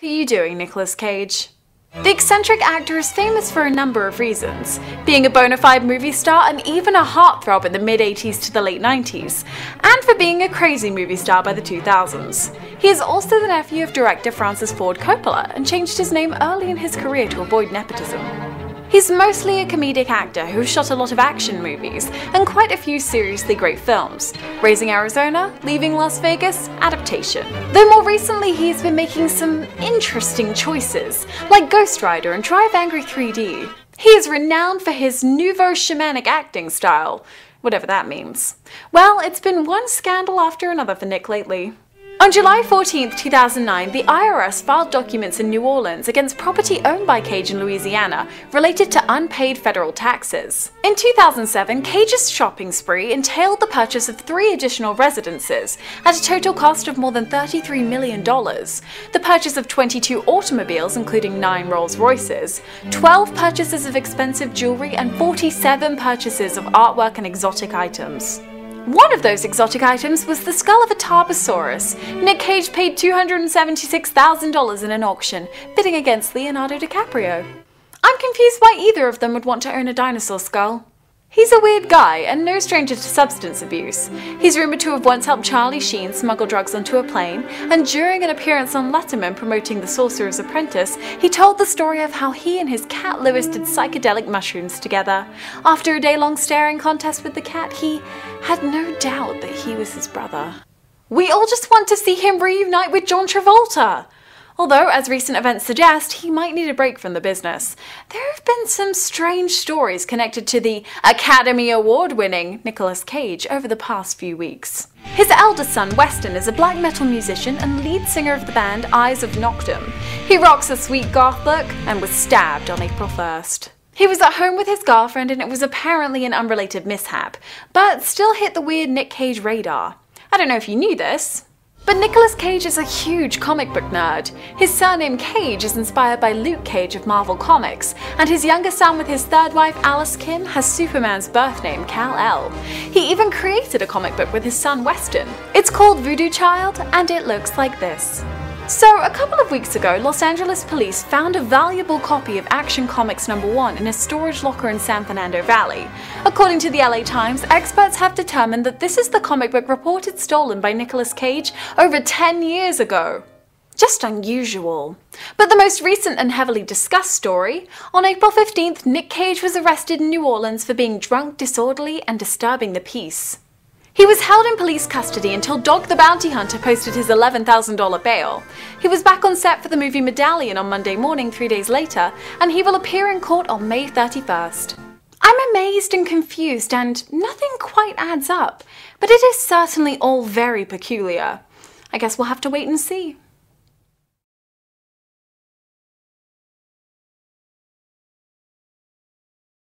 are you doing, Nicolas Кейдж? The eccentric actor is famous for a number of reasons, being a bona fide movie star and even a heartthrob in the mid-80s to the late 90s, and for being a crazy movie star by the 2000s. He is also the nephew of director Francis Ford Coppola and changed his name early in his career to avoid nepotism. He's mostly a comedic actor who shot a lot of action movies and quite a few seriously great films. Raising Arizona, Leaving Las Vegas, Adaptation. Though more recently he's been making some interesting choices, like Ghost Rider and Drive Angry 3D. He is renowned for his nouveau shamanic acting style, whatever that means. Well, it's been one scandal after another for Nick lately. On July 14, 2009, the IRS filed documents in New Orleans against property owned by Кейдж in Louisiana related to unpaid federal taxes. In 2007, Кейдж's shopping spree entailed the purchase of 3 additional residences at a total cost of more than $33 million, the purchase of 22 automobiles including 9 Rolls-Royces, 12 purchases of expensive jewelry and 47 purchases of artwork and exotic items. One of those exotic items was the skull of a Tarbosaurus. Nick Кейдж paid $276,000 in an auction, bidding against Leonardo DiCaprio. I'm confused why either of them would want to own a dinosaur skull. He's a weird guy and no stranger to substance abuse. He's rumoured to have once helped Charlie Sheen smuggle drugs onto a plane, and during an appearance on Letterman promoting The Sorcerer's Apprentice, he told the story of how he and his cat Lewis did psychedelic mushrooms together. After a day-long staring contest with the cat, he had no doubt that he was his brother. We all just want to see him reunite with John Travolta! Although, as recent events suggest, he might need a break from the business. There have been some strange stories connected to the Academy Award-winning Nicolas Кейдж over the past few weeks. His eldest son, Weston, is a black metal musician and lead singer of the band Eyes of Noctum. He rocks a sweet goth look and was stabbed on April 1st. He was at home with his girlfriend and it was apparently an unrelated mishap, but still hit the weird Nick Кейдж radar. I don't know if you knew this, but Nicolas Кейdж is a huge comic book nerd. His surname Кейдж is inspired by Luke Cage of Marvel Comics, and his younger son with his third wife Alice Kim has Superman's birth name Kal-El. He even created a comic book with his son Weston. It's called Voodoo Child, and it looks like this. So, a couple of weeks ago, Los Angeles police found a valuable copy of Action Comics #1 in a storage locker in San Fernando Valley. According to the LA Times, experts have determined that this is the comic book reported stolen by Nicolas Кейдж over 10 years ago. Just unusual. But the most recent and heavily discussed story, on April 15th, Nick Кейdж was arrested in New Orleans for being drunk, disorderly, and disturbing the peace. He was held in police custody until Dog the Bounty Hunter posted his $11,000 bail. He was back on set for the movie Medallion on Monday morning 3 days later, and he will appear in court on May 31st. I'm amazed and confused, and nothing quite adds up, but it is certainly all very peculiar. I guess we'll have to wait and see.